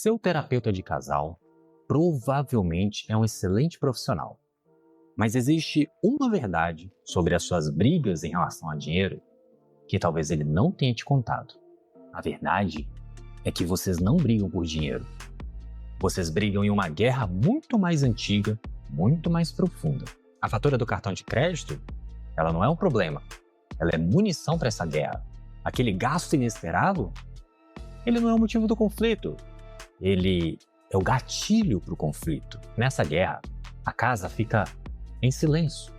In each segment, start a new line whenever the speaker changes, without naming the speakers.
seu terapeuta de casal provavelmente é um excelente profissional. Mas existe uma verdade sobre as suas brigas em relação a dinheiro que talvez ele não tenha te contado. A verdade é que vocês não brigam por dinheiro. Vocês brigam em uma guerra muito mais antiga, muito mais profunda. A fatura do cartão de crédito, ela não é um problema. Ela é munição para essa guerra. Aquele gasto inesperado, ele não é o motivo do conflito. Ele é o gatilho para o conflito. Nessa guerra, a casa fica em silêncio.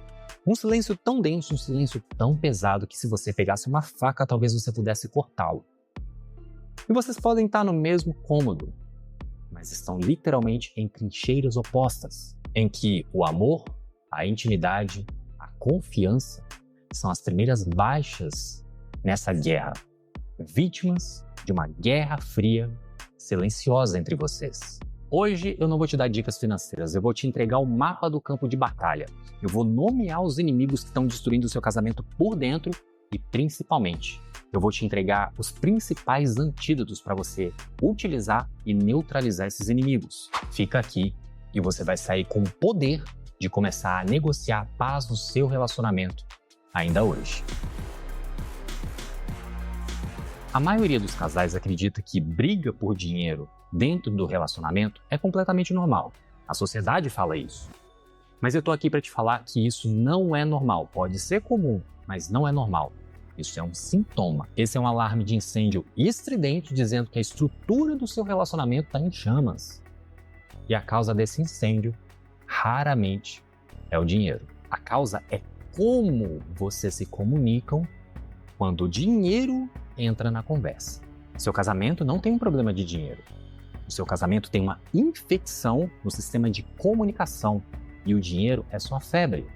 Um silêncio tão denso, um silêncio tão pesado que se você pegasse uma faca, talvez você pudesse cortá-lo. E vocês podem estar no mesmo cômodo, mas estão literalmente em trincheiras opostas, em que o amor, a intimidade, a confiança são as primeiras baixas nessa guerra. Vítimas de uma guerra fria, silenciosa entre vocês. Hoje eu não vou te dar dicas financeiras, eu vou te entregar o mapa do campo de batalha. Eu vou nomear os inimigos que estão destruindo o seu casamento por dentro e principalmente, eu vou te entregar os principais antídotos para você utilizar e neutralizar esses inimigos. Fica aqui e você vai sair com o poder de começar a negociar a paz no seu relacionamento ainda hoje. A maioria dos casais acredita que briga por dinheiro dentro do relacionamento é completamente normal. A sociedade fala isso. Mas eu tô aqui para te falar que isso não é normal. Pode ser comum, mas não é normal. Isso é um sintoma. Esse é um alarme de incêndio estridente dizendo que a estrutura do seu relacionamento está em chamas. E a causa desse incêndio, raramente, é o dinheiro. A causa é como vocês se comunicam quando o dinheiro entra na conversa. Seu casamento não tem um problema de dinheiro. O seu casamento tem uma infecção no sistema de comunicação e o dinheiro é sua febre.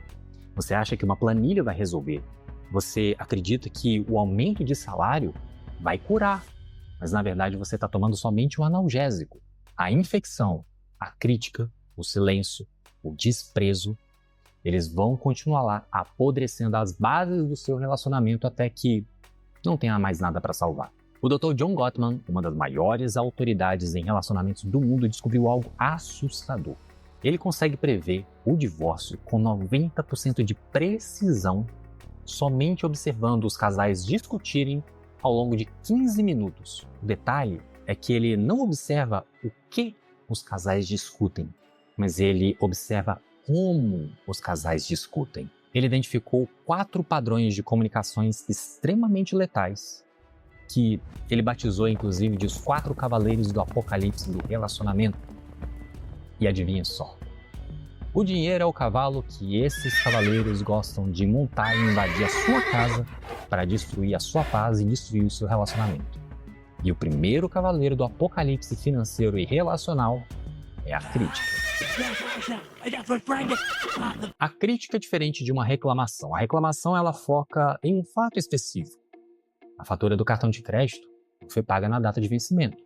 Você acha que uma planilha vai resolver. Você acredita que o aumento de salário vai curar, mas na verdade você está tomando somente um analgésico. A infecção, a crítica, o silêncio, o desprezo, eles vão continuar lá apodrecendo as bases do seu relacionamento até que não tenha mais nada para salvar. O Dr. John Gottman, uma das maiores autoridades em relacionamentos do mundo, descobriu algo assustador. Ele consegue prever o divórcio com 90% de precisão somente observando os casais discutirem ao longo de 15 minutos. O detalhe é que ele não observa o que os casais discutem, mas ele observa como os casais discutem. Ele identificou 4 padrões de comunicações extremamente letais, que ele batizou inclusive de os 4 cavaleiros do apocalipse do relacionamento. E adivinha só, o dinheiro é o cavalo que esses cavaleiros gostam de montar e invadir a sua casa para destruir a sua paz e destruir o seu relacionamento. E o primeiro cavaleiro do apocalipse financeiro e relacional é a crítica. A crítica é diferente de uma reclamação. A reclamação ela foca em um fato específico. A fatura do cartão de crédito foi paga na data de vencimento.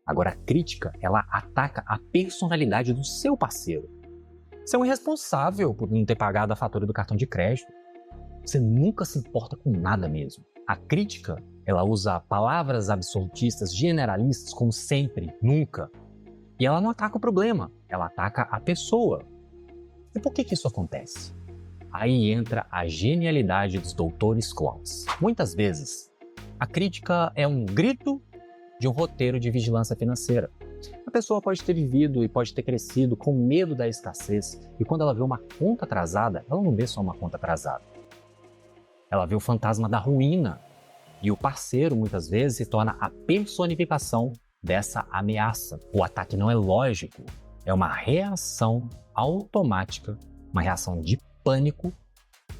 Agora a crítica, ela ataca a personalidade do seu parceiro. Você é um irresponsável por não ter pagado a fatura do cartão de crédito. Você nunca se importa com nada mesmo. A crítica, ela usa palavras absolutistas, generalistas, como sempre, nunca. E ela não ataca o problema, ela ataca a pessoa. E por que isso acontece? Aí entra a genialidade dos doutores Klotz. Muitas vezes, a crítica é um grito de um roteiro de vigilância financeira. A pessoa pode ter vivido e pode ter crescido com medo da escassez e quando ela vê uma conta atrasada, ela não vê só uma conta atrasada. Ela vê o fantasma da ruína e o parceiro muitas vezes se torna a personificação dessa ameaça. O ataque não é lógico, é uma reação automática, uma reação de pânico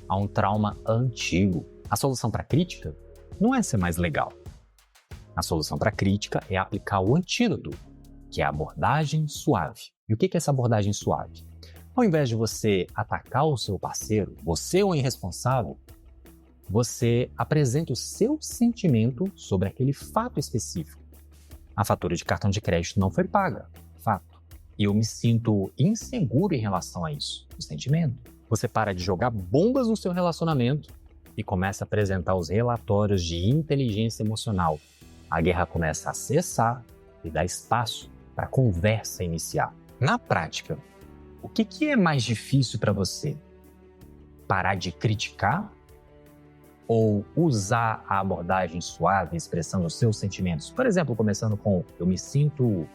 a um trauma antigo. A solução para a crítica não é ser mais legal. A solução para a crítica é aplicar o antídoto, que é a abordagem suave. E o que é essa abordagem suave? Ao invés de você atacar o seu parceiro, você é o irresponsável, você apresenta o seu sentimento sobre aquele fato específico. A fatura de cartão de crédito não foi paga, fato. E eu me sinto inseguro em relação a isso, o sentimento. Você para de jogar bombas no seu relacionamento e começa a apresentar os relatórios de inteligência emocional. A guerra começa a cessar e dá espaço para a conversa iniciar. Na prática, o que é mais difícil para você? Parar de criticar ou usar a abordagem suave expressando os seus sentimentos? Por exemplo, começando com "eu me sinto..."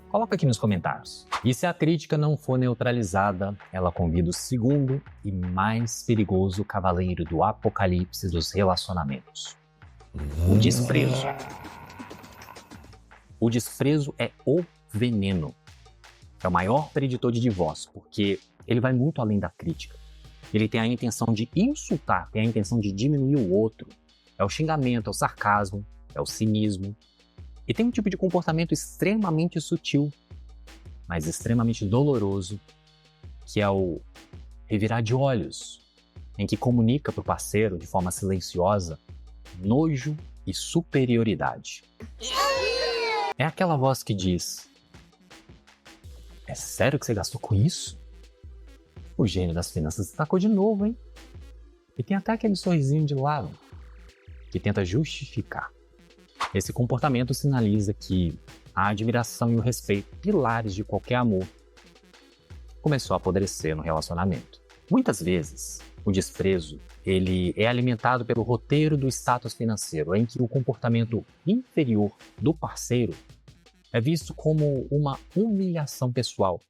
Coloca aqui nos comentários. E se a crítica não for neutralizada, ela convida o segundo e mais perigoso cavaleiro do apocalipse dos relacionamentos: o desprezo. O desprezo é o veneno. É o maior preditor de divórcio, porque ele vai muito além da crítica. Ele tem a intenção de insultar, tem a intenção de diminuir o outro. É o xingamento, é o sarcasmo, é o cinismo. E tem um tipo de comportamento extremamente sutil, mas extremamente doloroso, que é o revirar de olhos, em que comunica para o parceiro, de forma silenciosa, nojo e superioridade. É aquela voz que diz: "É sério que você gastou com isso? O gênio das finanças destacou de novo, hein?" E tem até aquele sorrisinho de lado, que tenta justificar. Esse comportamento sinaliza que a admiração e o respeito, pilares de qualquer amor, começou a apodrecer no relacionamento. Muitas vezes, o desprezo ele é alimentado pelo roteiro do status financeiro, em que o comportamento inferior do parceiro é visto como uma humilhação pessoal,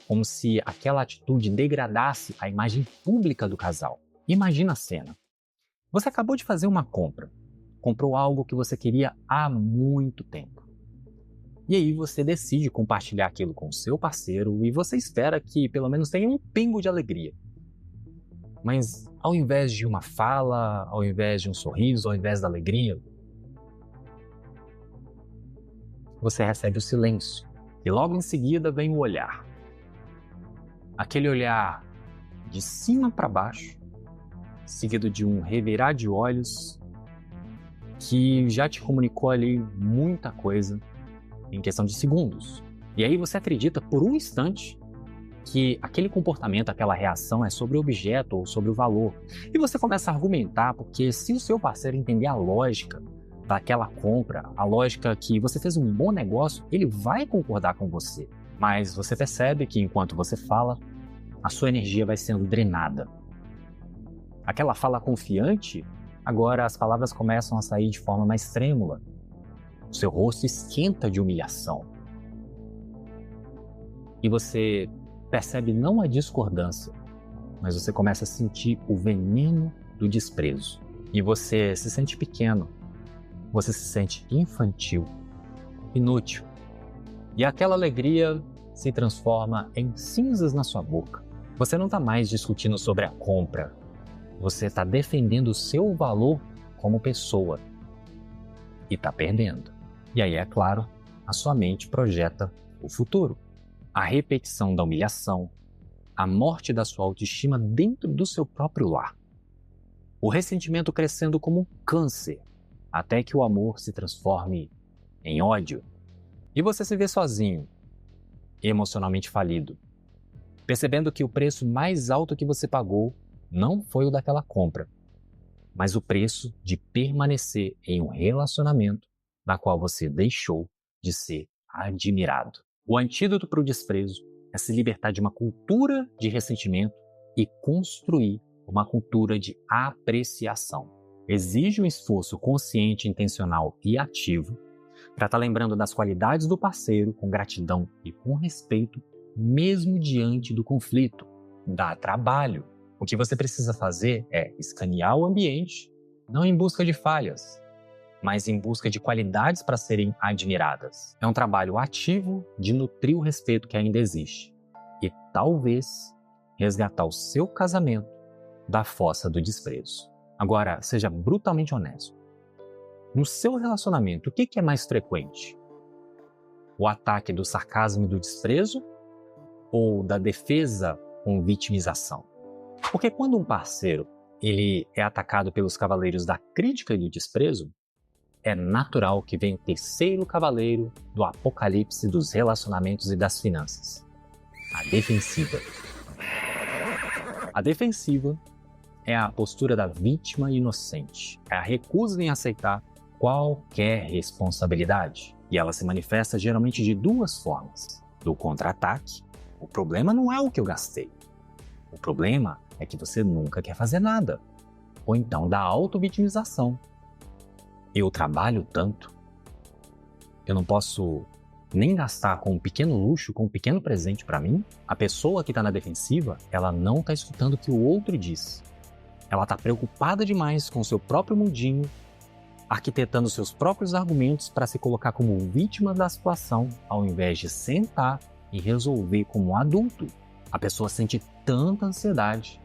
como se aquela atitude degradasse a imagem pública do casal. Imagina a cena. Você acabou de fazer uma compra. Comprou algo que você queria há muito tempo. E aí você decide compartilhar aquilo com o seu parceiro e você espera que pelo menos tenha um pingo de alegria. Mas ao invés de uma fala, ao invés de um sorriso, ao invés da alegria, você recebe o silêncio. E logo em seguida vem o olhar. Aquele olhar de cima para baixo, seguido de um revirar de olhos que já te comunicou ali muita coisa em questão de segundos. E aí você acredita por um instante que aquele comportamento, aquela reação é sobre o objeto ou sobre o valor. E você começa a argumentar, porque se o seu parceiro entender a lógica daquela compra, a lógica que você fez um bom negócio, ele vai concordar com você. Mas você percebe que enquanto você fala, a sua energia vai sendo drenada. Aquela fala confiante, agora as palavras começam a sair de forma mais trêmula. O seu rosto esquenta de humilhação. E você percebe não a discordância, mas você começa a sentir o veneno do desprezo. E você se sente pequeno, você se sente infantil, inútil. E aquela alegria se transforma em cinzas na sua boca. Você não está mais discutindo sobre a compra. Você está defendendo o seu valor como pessoa. E está perdendo. E aí, é claro, a sua mente projeta o futuro. A repetição da humilhação, a morte da sua autoestima dentro do seu próprio lar. O ressentimento crescendo como um câncer, até que o amor se transforme em ódio. E você se vê sozinho, emocionalmente falido, percebendo que o preço mais alto que você pagou não foi o daquela compra, mas o preço de permanecer em um relacionamento na qual você deixou de ser admirado. O antídoto para o desprezo é se libertar de uma cultura de ressentimento e construir uma cultura de apreciação. Exige um esforço consciente, intencional e ativo para estar lembrando das qualidades do parceiro com gratidão e com respeito, mesmo diante do conflito. Dá trabalho. O que você precisa fazer é escanear o ambiente, não em busca de falhas, mas em busca de qualidades para serem admiradas. É um trabalho ativo de nutrir o respeito que ainda existe e talvez resgatar o seu casamento da fossa do desprezo. Agora, seja brutalmente honesto. No seu relacionamento, o que é mais frequente? O ataque do sarcasmo e do desprezo ou da defesa com vitimização? Porque quando um parceiro ele é atacado pelos cavaleiros da crítica e do desprezo, é natural que venha o terceiro cavaleiro do apocalipse dos relacionamentos e das finanças: a defensiva. A defensiva é a postura da vítima inocente, é a recusa em aceitar qualquer responsabilidade. E ela se manifesta geralmente de duas formas. Do contra-ataque, o problema não é o que eu gastei. O problema é que você nunca quer fazer nada. Ou então da auto-vitimização. Eu trabalho tanto, eu não posso nem gastar com um pequeno luxo, com um pequeno presente para mim. A pessoa que está na defensiva, ela não está escutando o que o outro diz. Ela está preocupada demais com o seu próprio mundinho, arquitetando seus próprios argumentos para se colocar como vítima da situação, ao invés de sentar e resolver como adulto. A pessoa sente tanta ansiedade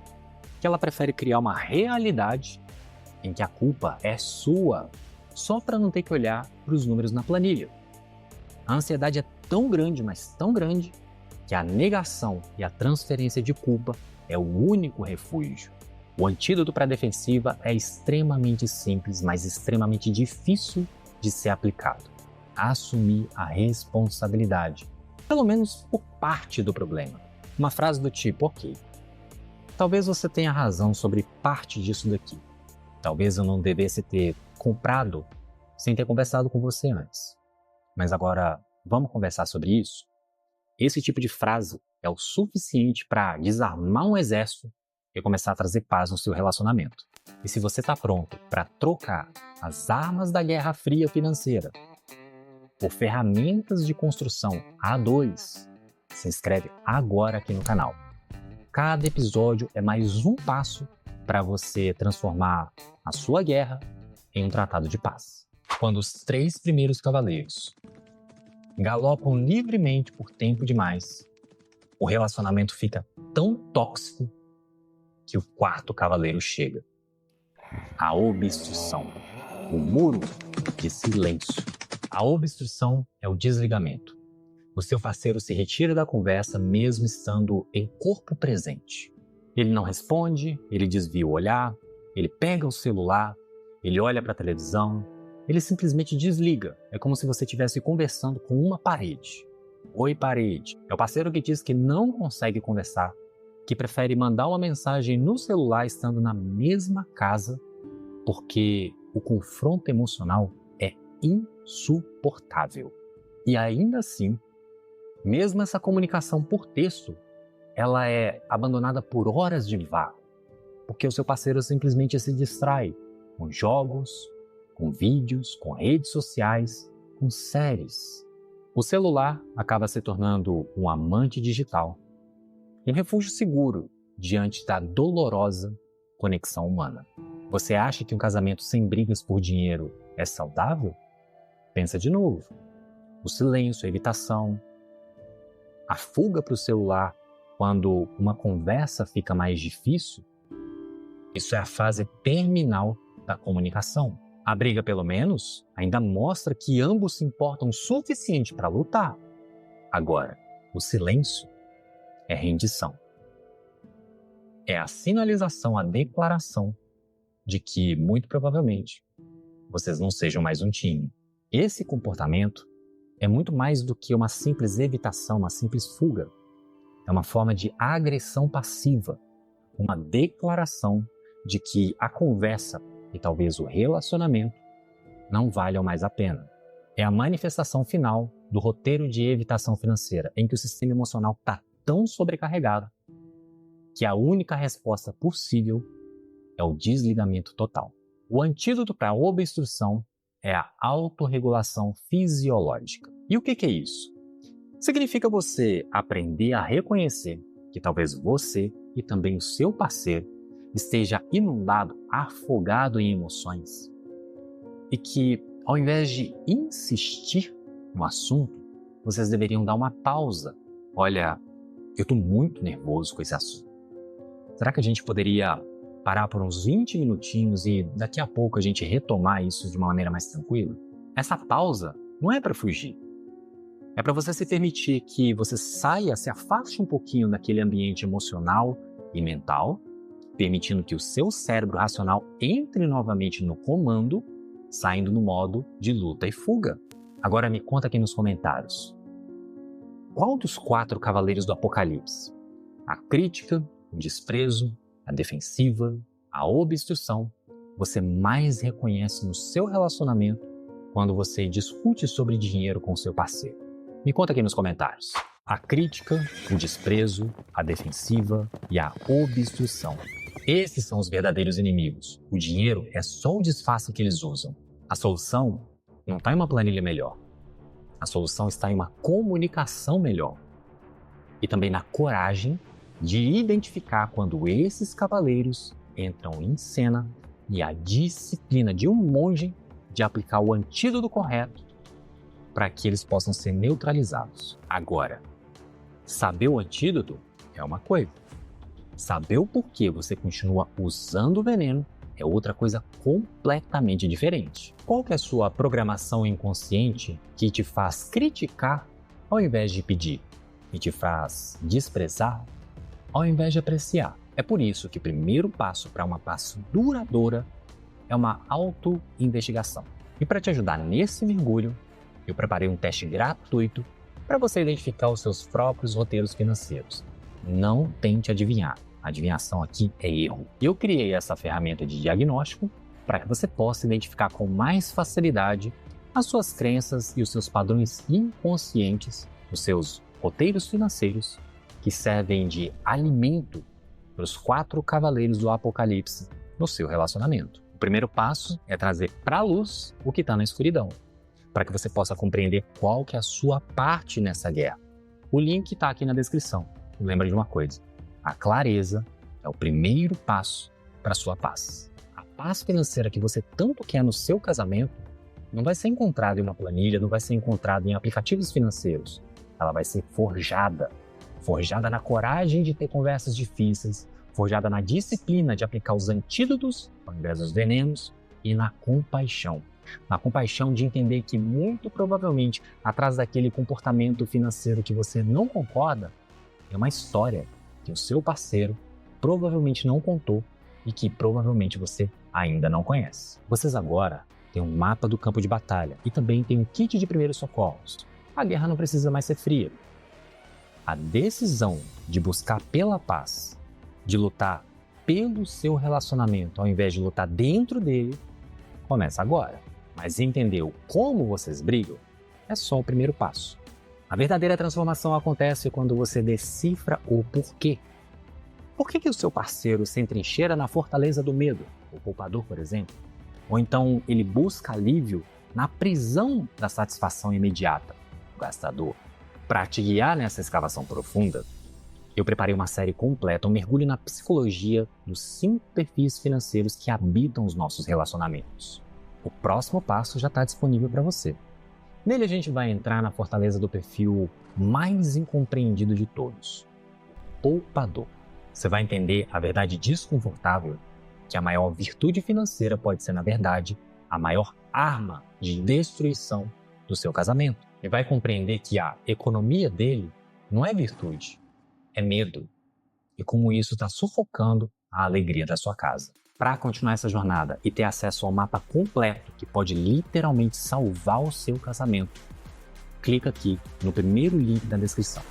que ela prefere criar uma realidade em que a culpa é sua, só para não ter que olhar para os números na planilha. A ansiedade é tão grande, mas tão grande, que a negação e a transferência de culpa é o único refúgio. O antídoto para a defensiva é extremamente simples, mas extremamente difícil de ser aplicado. Assumir a responsabilidade, pelo menos por parte do problema. Uma frase do tipo, ok, talvez você tenha razão sobre parte disso daqui. Talvez eu não devesse ter comprado sem ter conversado com você antes. Mas agora, vamos conversar sobre isso? Esse tipo de frase é o suficiente para desarmar um exército e começar a trazer paz no seu relacionamento. E se você está pronto para trocar as armas da Guerra Fria financeira por ferramentas de construção A2, se inscreve agora aqui no canal. Cada episódio é mais um passo para você transformar a sua guerra em um tratado de paz. Quando os 3 primeiros cavaleiros galopam livremente por tempo demais, o relacionamento fica tão tóxico que o 4º cavaleiro chega. A obstrução, o muro de silêncio. A obstrução é o desligamento. O seu parceiro se retira da conversa mesmo estando em corpo presente. Ele não responde, ele desvia o olhar, ele pega o celular, ele olha para a televisão, ele simplesmente desliga. É como se você estivesse conversando com uma parede. Oi, parede. É o parceiro que diz que não consegue conversar, que prefere mandar uma mensagem no celular estando na mesma casa, porque o confronto emocional é insuportável. E ainda assim, mesmo essa comunicação por texto, ela é abandonada por horas de vácuo, porque o seu parceiro simplesmente se distrai com jogos, com vídeos, com redes sociais, com séries. O celular acaba se tornando um amante digital, um refúgio seguro diante da dolorosa conexão humana. Você acha que um casamento sem brigas por dinheiro é saudável? Pensa de novo. O silêncio, a evitação, a fuga para o celular quando uma conversa fica mais difícil, isso é a fase terminal da comunicação. A briga, pelo menos, ainda mostra que ambos se importam o suficiente para lutar. Agora, o silêncio é rendição. É a sinalização, a declaração de que, muito provavelmente, vocês não sejam mais um time. Esse comportamento é muito mais do que uma simples evitação, uma simples fuga. É uma forma de agressão passiva, uma declaração de que a conversa e talvez o relacionamento não valham mais a pena. É a manifestação final do roteiro de evitação financeira, em que o sistema emocional está tão sobrecarregado que a única resposta possível é o desligamento total. O antídoto para a obstrução é a autorregulação fisiológica. E o que é isso? Significa você aprender a reconhecer que talvez você e também o seu parceiro esteja inundado, afogado em emoções e que, ao invés de insistir no assunto, vocês deveriam dar uma pausa. Olha, eu estou muito nervoso com esse assunto. Será que a gente poderia parar por uns 20 minutinhos e daqui a pouco a gente retomar isso de uma maneira mais tranquila? Essa pausa não é para fugir. É para você se permitir que você saia, se afaste um pouquinho daquele ambiente emocional e mental, permitindo que o seu cérebro racional entre novamente no comando, saindo no modo de luta e fuga. Agora me conta aqui nos comentários. Qual dos 4 cavaleiros do Apocalipse? A crítica, o desprezo, a defensiva, a obstrução, você mais reconhece no seu relacionamento quando você discute sobre dinheiro com seu parceiro? Me conta aqui nos comentários. A crítica, o desprezo, a defensiva e a obstrução. Esses são os verdadeiros inimigos. O dinheiro é só o disfarce que eles usam. A solução não está em uma planilha melhor. A solução está em uma comunicação melhor. E também na coragem de identificar quando esses cavaleiros entram em cena e a disciplina de um monge de aplicar o antídoto correto para que eles possam ser neutralizados. Agora, saber o antídoto é uma coisa. Saber o porquê você continua usando o veneno é outra coisa completamente diferente. Qual que é a sua programação inconsciente que te faz criticar ao invés de pedir? E te faz desprezar ao invés de apreciar? É por isso que o primeiro passo para uma paz duradoura é uma auto-investigação. E para te ajudar nesse mergulho, eu preparei um teste gratuito para você identificar os seus próprios roteiros financeiros. Não tente adivinhar. A adivinhação aqui é erro. Eu criei essa ferramenta de diagnóstico para que você possa identificar com mais facilidade as suas crenças e os seus padrões inconscientes, os seus roteiros financeiros, que servem de alimento para os 4 cavaleiros do Apocalipse no seu relacionamento. O primeiro passo é trazer para a luz o que está na escuridão, para que você possa compreender qual que é a sua parte nessa guerra. O link está aqui na descrição. Lembra de uma coisa, a clareza é o primeiro passo para a sua paz. A paz financeira que você tanto quer no seu casamento não vai ser encontrada em uma planilha, não vai ser encontrada em aplicativos financeiros. Ela vai ser forjada na coragem de ter conversas difíceis, forjada na disciplina de aplicar os antídotos ao invés dos venenos e na compaixão. Na compaixão de entender que muito provavelmente atrás daquele comportamento financeiro que você não concorda é uma história que o seu parceiro provavelmente não contou e que provavelmente você ainda não conhece. Vocês agora têm um mapa do campo de batalha e também têm um kit de primeiros socorros. A guerra não precisa mais ser fria. A decisão de buscar pela paz, de lutar pelo seu relacionamento ao invés de lutar dentro dele, começa agora. Mas entender o como vocês brigam é só o primeiro passo. A verdadeira transformação acontece quando você decifra o porquê. Por que o seu parceiro se entrincheira na fortaleza do medo, o poupador, por exemplo? Ou então ele busca alívio na prisão da satisfação imediata, o gastador? Para te guiar nessa escavação profunda, eu preparei uma série completa, um mergulho na psicologia dos 5 perfis financeiros que habitam os nossos relacionamentos. O próximo passo já está disponível para você. Nele a gente vai entrar na fortaleza do perfil mais incompreendido de todos, o poupador. Você vai entender a verdade desconfortável que a maior virtude financeira pode ser, na verdade, a maior arma de destruição do seu casamento. E vai compreender que a economia dele não é virtude, é medo. E como isso está sufocando a alegria da sua casa. Para continuar essa jornada e ter acesso ao mapa completo que pode literalmente salvar o seu casamento, clica aqui no primeiro link da descrição.